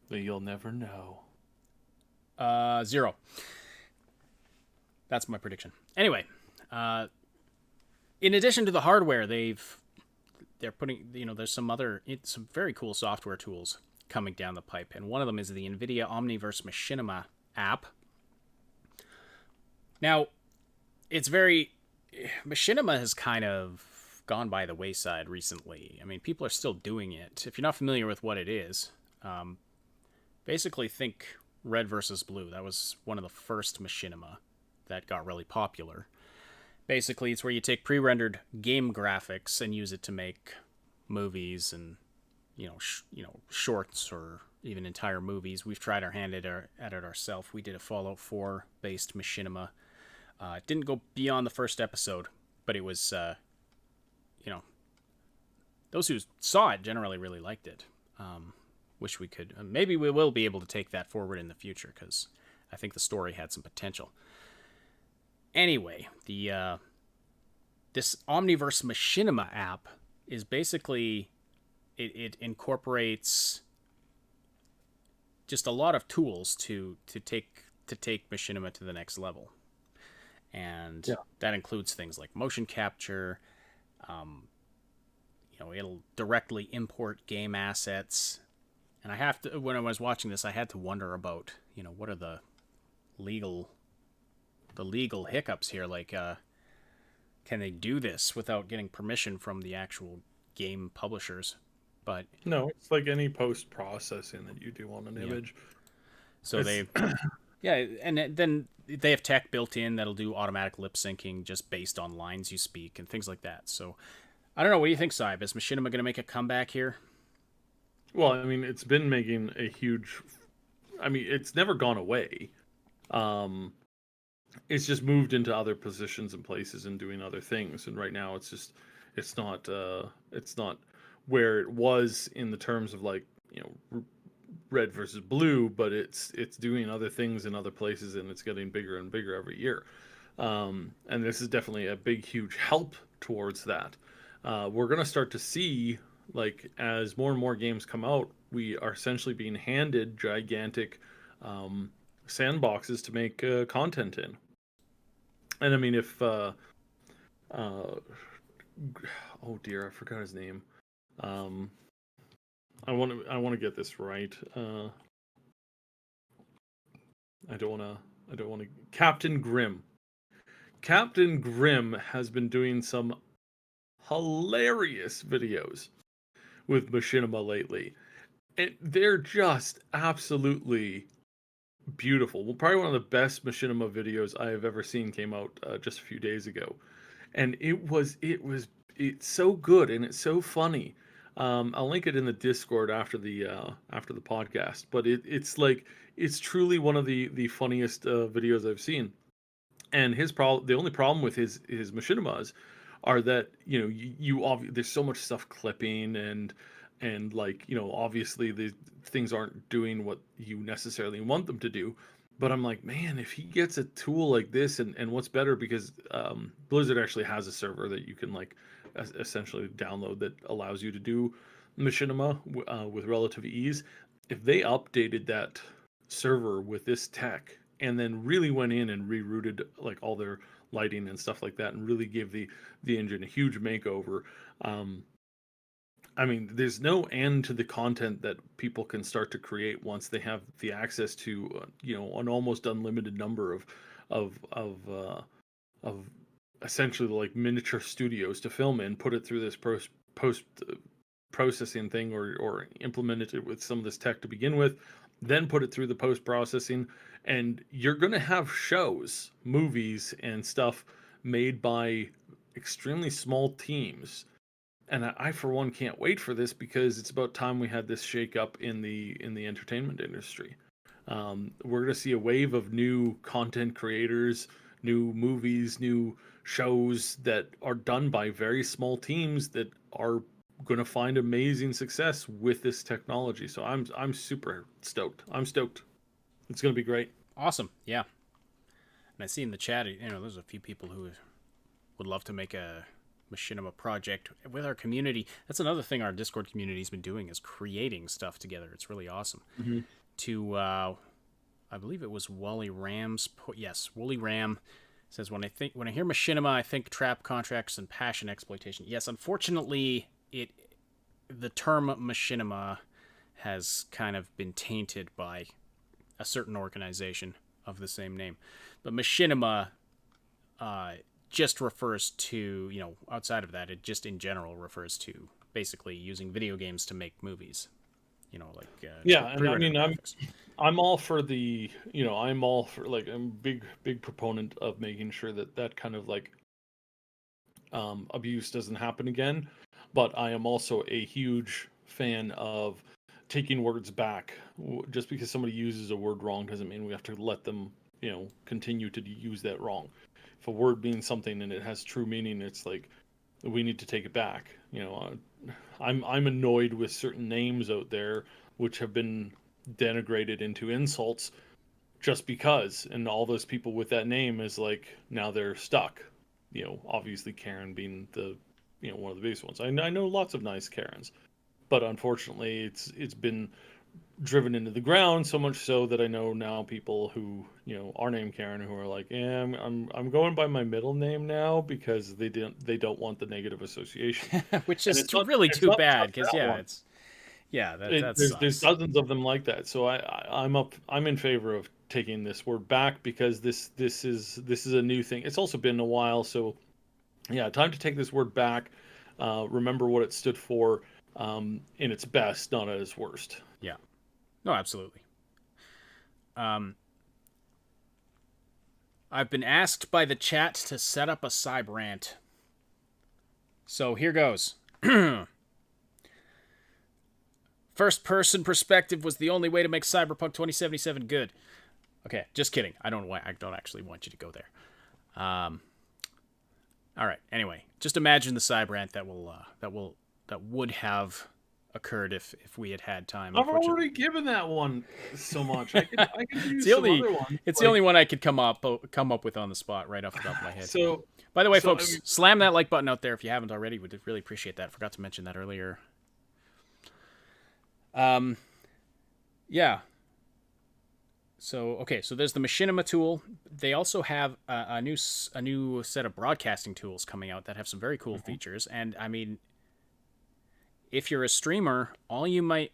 But you'll never know. 0. That's my prediction. Anyway, in addition to the hardware, they're putting there's some very cool software tools coming down the pipe, and one of them is the Nvidia Omniverse Machinima app. Now, Machinima has kind of gone by the wayside recently. I mean, people are still doing it. If you're not familiar with what it is, basically think Red versus Blue. That was one of the first Machinima that got really popular. Basically, it's where you take pre-rendered game graphics and use it to make movies and shorts or even entire movies. We've tried our hand at it ourselves. We did a Fallout 4 based Machinima. It didn't go beyond the first episode, but it was, those who saw it generally really liked it. Wish we could. Maybe we will be able to take that forward in the future, because I think the story had some potential. Anyway, this Omniverse Machinima app is basically... It incorporates just a lot of tools to take machinima to the next level, and that includes things like motion capture. It'll directly import game assets, and when I was watching this, I had to wonder about what are the legal hiccups here, like can they do this without getting permission from the actual game publishers? But no, it's like any post processing that you do on an image. So they and then they have tech built in that'll do automatic lip syncing just based on lines you speak and things like that. So I don't know, what do you think, Saib? Is machinima going to make a comeback here? Well, I mean, it's been making a huge, I mean, it's never gone away. It's just moved into other positions and places and doing other things. And right now it's not where it was in the terms of like, red versus blue, but it's doing other things in other places, and it's getting bigger and bigger every year. And this is definitely a big, huge help towards that. We're going to start to see, like, as more and more games come out, we are essentially being handed gigantic sandboxes to make content in. And I mean, if oh dear, I forgot his name. I want to get this right. I don't want to. Captain Grimm. Captain Grimm has been doing some hilarious videos with machinima lately. They're just absolutely beautiful. Well, probably one of the best machinima videos I have ever seen came out just a few days ago, and it's so good and it's so funny. I'll link it in the Discord after the podcast. But it's truly one of the funniest videos I've seen. And the only problem with his machinimas are that there's so much stuff clipping and like obviously the things aren't doing what you necessarily want them to do. But I'm like, man, if he gets a tool like this, and what's better, because Blizzard actually has a server that you can like essentially download that allows you to do machinima with relative ease. If they updated that server with this tech and then really went in and rerouted like all their lighting and stuff like that and really gave the engine a huge makeover, I mean, there's no end to the content that people can start to create once they have the access to an almost unlimited number of essentially like miniature studios to film in, put it through this post processing thing, or implement it with some of this tech to begin with, then put it through the post processing, and you're going to have shows, movies, and stuff made by extremely small teams. And I for one can't wait for this, because it's about time we had this shake up in the entertainment industry. We're going to see a wave of new content creators, new movies, new shows that are done by very small teams that are going to find amazing success with this technology. So I'm super stoked. I'm stoked. It's going to be great. Awesome. Yeah. And I see in the chat, there's a few people who would love to make a machinima project with our community. That's another thing our Discord community's been doing, is creating stuff together. It's really awesome. Mm-hmm. To I believe it was Wally Ram's Wooly Ram says, when I hear machinima, I think trap contracts and passion exploitation. Yes, unfortunately, the term machinima has kind of been tainted by a certain organization of the same name. But machinima just refers to, outside of that, it just in general refers to basically using video games to make movies. And I mean, I'm all for I'm a big proponent of making sure that kind of like abuse doesn't happen again. But I am also a huge fan of taking words back. Just because somebody uses a word wrong doesn't mean we have to let them, continue to use that wrong. If a word means something and it has true meaning, it's like we need to take it back. I'm annoyed with certain names out there which have been denigrated into insults just because, and all those people with that name is like, now they're stuck. Obviously Karen being the one of the biggest ones. I know lots of nice Karens, but unfortunately it's been driven into the ground, so much so that I know now people who, are named Karen, who are like, yeah, I'm going by my middle name now because they don't want the negative association. Which And is it's not really it's too not bad, just because that one. that There's sucks. dozens of them like that. So I'm in favor of taking this word back, because this is a new thing. It's also been a while, so yeah, time to take this word back. Remember what it stood for, in its best, not at its worst. Yeah. No, absolutely. I've been asked by the chat to set up a Cybrant. So here goes. First person perspective was the only way to make Cyberpunk 2077 good. Okay, just kidding. I don't actually want you to go there. All right. Anyway, just imagine the Cybrant that would have occurred if we had time. I've already given that one so much. I could use It's some other ones. the only one I could come up with on the spot right off the top of my head. So, by the way, so, I folks, mean- slam that like button out there if you haven't already. We'd really appreciate that. Forgot to mention that earlier. Yeah. So there's the machinima tool. They also have a new set of broadcasting tools coming out that have some very cool features. And I mean, if you're a streamer, all you might,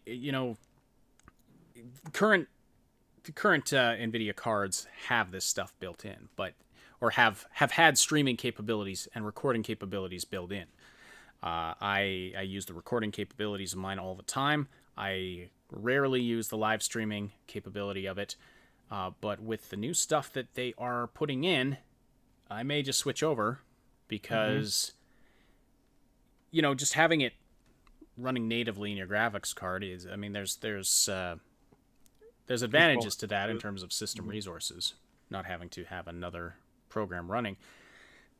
current Nvidia cards have this stuff built in, or have had streaming capabilities and recording capabilities built in. I use the recording capabilities of mine all the time. I rarely use the live streaming capability of it, but with the new stuff that they are putting in, I may just switch over, because just having it running natively in your graphics card is, I mean, there's advantages to that in terms of system resources, not having to have another program running.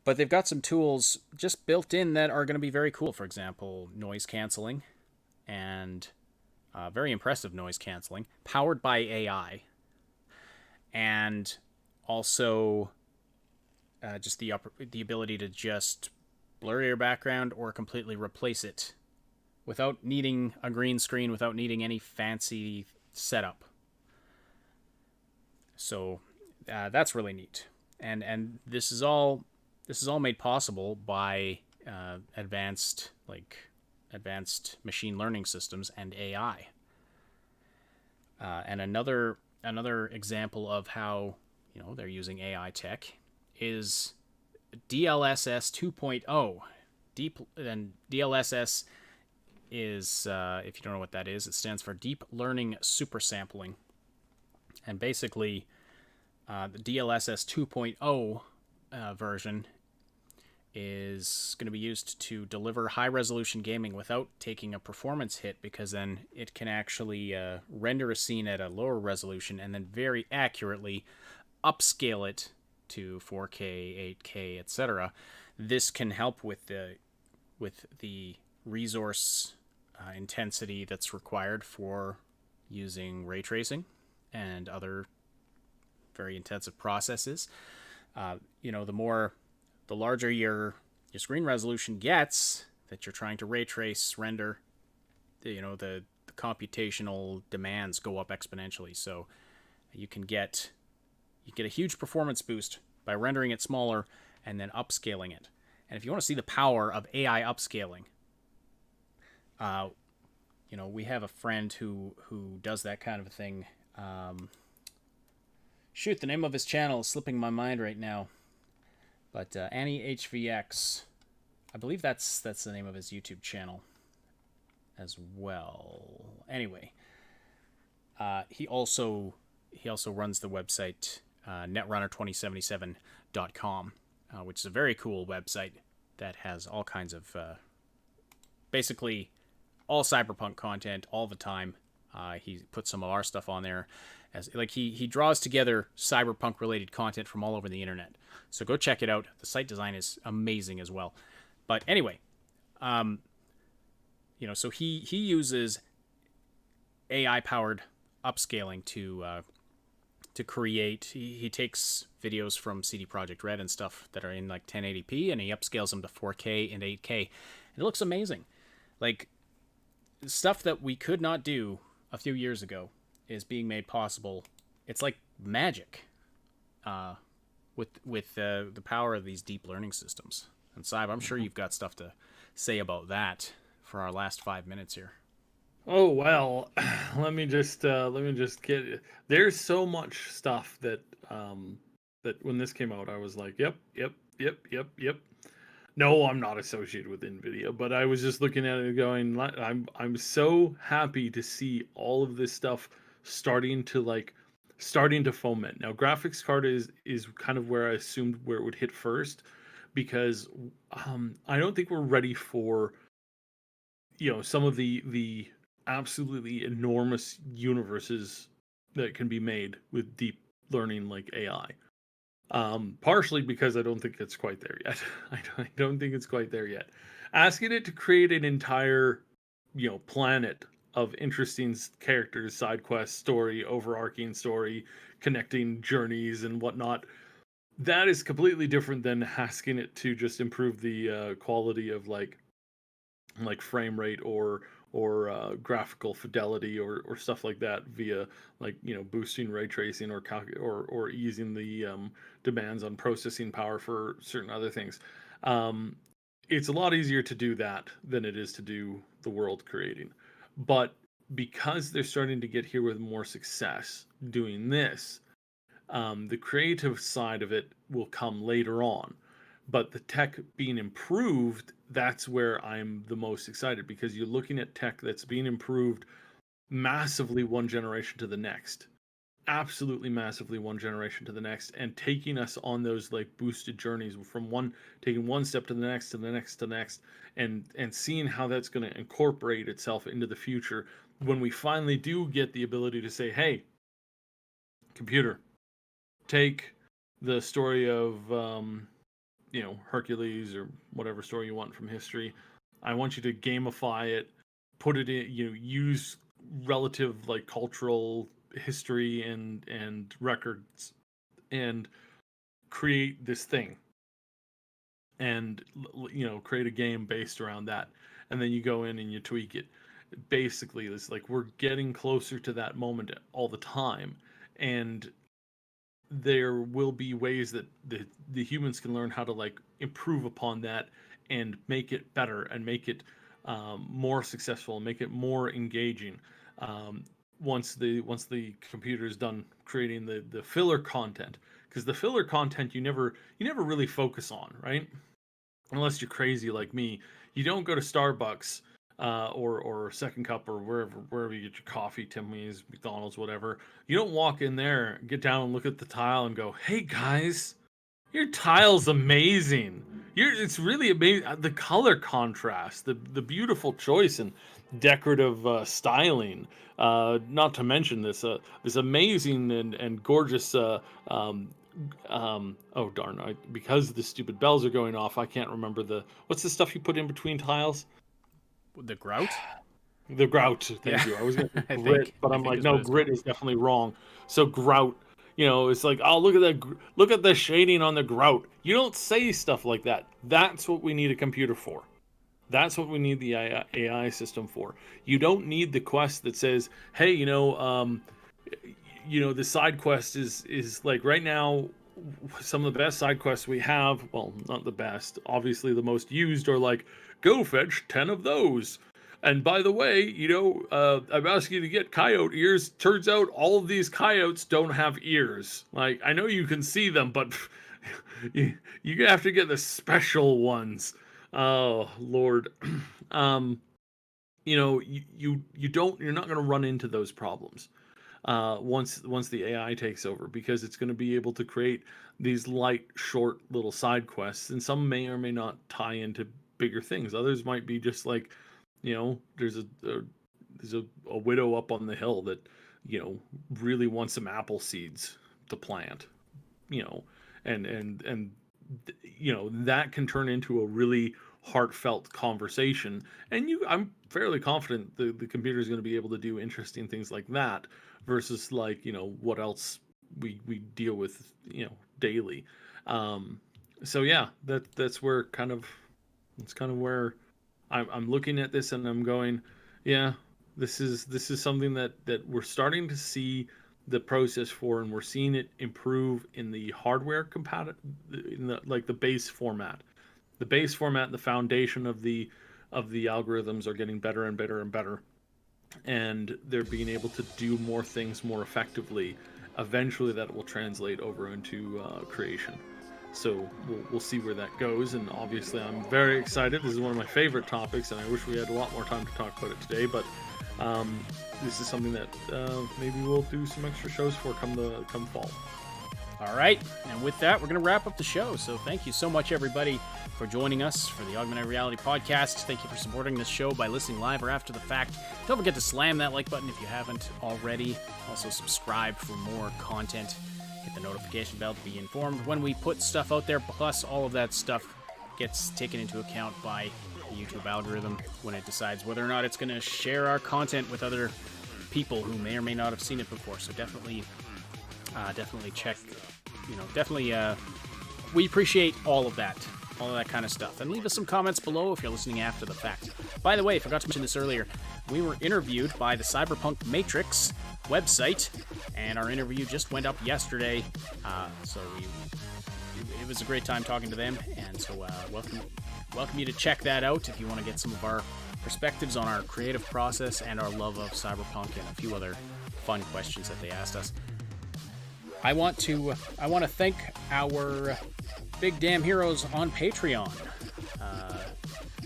But they've got some tools just built in that are going to be very cool. For example, noise canceling, and very impressive noise canceling, powered by AI, and also just the ability to just blur your background or completely replace it without needing a green screen, without needing any fancy setup. So that's really neat, and this is all made possible by advanced machine learning systems and AI. And another example of how they're using AI tech is DLSS 2.0. And DLSS is, if you don't know what that is, it stands for Deep Learning Supersampling. And basically, the DLSS 2.0 version is going to be used to deliver high-resolution gaming without taking a performance hit, because then it can actually render a scene at a lower resolution and then very accurately upscale it to 4K, 8K, etc. This can help with the resource intensity that's required for using ray tracing and other very intensive processes. The larger your screen resolution gets that you're trying to ray trace render, the computational demands go up exponentially. So you get a huge performance boost by rendering it smaller and then upscaling it. And if you want to see the power of AI upscaling, we have a friend who does that kind of a thing. The name of his channel is slipping my mind right now. But Annie HVX, I believe that's the name of his YouTube channel as well. Anyway, he also runs the website netrunner2077.com, which is a very cool website that has all kinds of basically all Cyberpunk content all the time. He puts some of our stuff on there, as he draws together Cyberpunk related content from all over the internet. So go check it out. The site design is amazing as well. But anyway, so he uses AI powered upscaling to create. He takes videos from CD Projekt Red and stuff that are in 1080p, and he upscales them to 4K and 8K. And it looks amazing. Stuff that we could not do a few years ago is being made possible. It's like magic with the power of these deep learning systems. And Saib, I'm sure you've got stuff to say about that for our last 5 minutes here. Oh well, let me just get. There's so much stuff that that when this came out, I was like, yep, yep, yep, yep, yep. No, I'm not associated with Nvidia, but I was just looking at it going, I'm so happy to see all of this stuff starting to foment. Now, graphics card is kind of where I assumed where it would hit first, because I don't think we're ready for some of the absolutely enormous universes that can be made with deep learning like AI. Partially because I don't think it's quite there yet. I don't think it's quite there yet. Asking it to create an entire, planet of interesting characters, side quests, story, overarching story, connecting journeys and whatnot, that is completely different than asking it to just improve the quality of like frame rate or graphical fidelity or stuff like that via boosting ray tracing or easing the demands on processing power for certain other things. It's a lot easier to do that than it is to do the world creating. But because they're starting to get here with more success doing this, the creative side of it will come later on. But the tech being improved, that's where I'm the most excited, because you're looking at tech that's being improved massively one generation to the next. Absolutely massively one generation to the next, and taking us on those like boosted journeys from taking one step to the next to the next to the next, and seeing how that's going to incorporate itself into the future when we finally do get the ability to say, hey, computer, take the story of Hercules or whatever story you want from history. I want you to gamify it, put it in, use relative like cultural history and records, and create this thing, and create a game based around that, and then you go in and you tweak it. Basically, it's like we're getting closer to that moment all the time, and there will be ways that the humans can learn how to like improve upon that and make it better and make it more successful and make it more engaging. Once the computer is done creating the filler content, because the filler content you never really focus on, right? Unless you're crazy like me, you don't go to Starbucks or Second Cup or wherever you get your coffee, Timmy's, McDonald's, whatever. You don't walk in there, get down and look at the tile and go, "Hey guys, your tile's amazing. It's really amazing. The color contrast, the beautiful choice and decorative styling. Not to mention this amazing and gorgeous. Oh darn! Because the stupid bells are going off, I can't remember what's the stuff you put in between tiles. The grout? The grout. Thank you. I was going to I grit, think, but I I'm think like, is no, what it's grit called. is definitely wrong. So grout. It's like, oh, look at that. Look at the shading on the grout. You don't say stuff like that. That's what we need a computer for. That's what we need the AI system for. You don't need the quest that says, hey, the side quest is like right now. Some of the best side quests we have, well, not the best, obviously the most used, are like, go fetch 10 of those. And by the way, I'm asking you to get coyote ears. Turns out all of these coyotes don't have ears. Like, I know you can see them, but you have to get the special ones. Oh, Lord. You're not going to run into those problems once the AI takes over, because it's going to be able to create these light, short little side quests, and some may or may not tie into bigger things. Others might be just like, there's a widow up on the hill that really wants some apple seeds to plant, and that can turn into a really heartfelt conversation. And I'm fairly confident the computer is going to be able to do interesting things like that, versus like what else we deal with daily. So yeah, that's where kind of where I'm looking at this and I'm going, yeah, This is something that we're starting to see the process for, and we're seeing it improve in the hardware in the base format. The base format, the foundation of the algorithms are getting better and better and better, and they're being able to do more things more effectively. Eventually, that will translate over into creation. So we'll see where that goes, and obviously I'm very excited. This is one of my favorite topics, and I wish we had a lot more time to talk about it today, but this is something that maybe we'll do some extra shows for come fall. All right, and with that, we're going to wrap up the show. So thank you so much, everybody, for joining us for the Augmented Reality Podcast. Thank you for supporting this show by listening live or after the fact. Don't forget to slam that like button if you haven't already. Also, subscribe for more content. Hit the notification bell to be informed when we put stuff out there. Plus, all of that stuff gets taken into account by the YouTube algorithm when it decides whether or not it's going to share our content with other people who may or may not have seen it before. So definitely check, we appreciate all of that kind of stuff. And leave us some comments below if you're listening after the fact. By the way, I forgot to mention this earlier, we were interviewed by the Cyberpunk Matrix website, and our interview just went up yesterday, so it was a great time talking to them, and so welcome you to check that out if you want to get some of our perspectives on our creative process and our love of Cyberpunk and a few other fun questions that they asked us. I want to thank our big damn heroes on Patreon.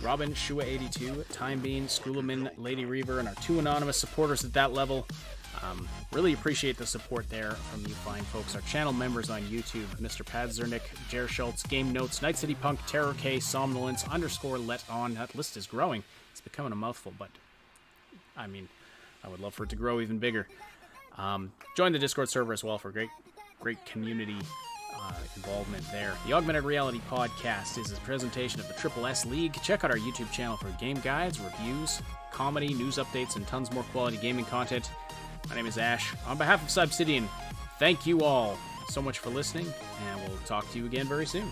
Robin, Shua82, Time Bean, Schoolaman, Lady Reaver, and our 2 anonymous supporters at that level. Really appreciate the support there from you fine folks. Our channel members on YouTube, Mr. Padzernik, Jer Schultz, Game Notes, Night City Punk, Terror K, Somnolence, _let on. That list is growing. It's becoming a mouthful, but I mean, I would love for it to grow even bigger. Join the Discord server as well for great community involvement there. The Augmented Reality Podcast is a presentation of the Triple S League. Check out our YouTube channel for game guides, reviews, comedy, news updates, and tons more quality gaming content. My name is Ash. On behalf of Subsidian, thank you all so much for listening, and we'll talk to you again very soon.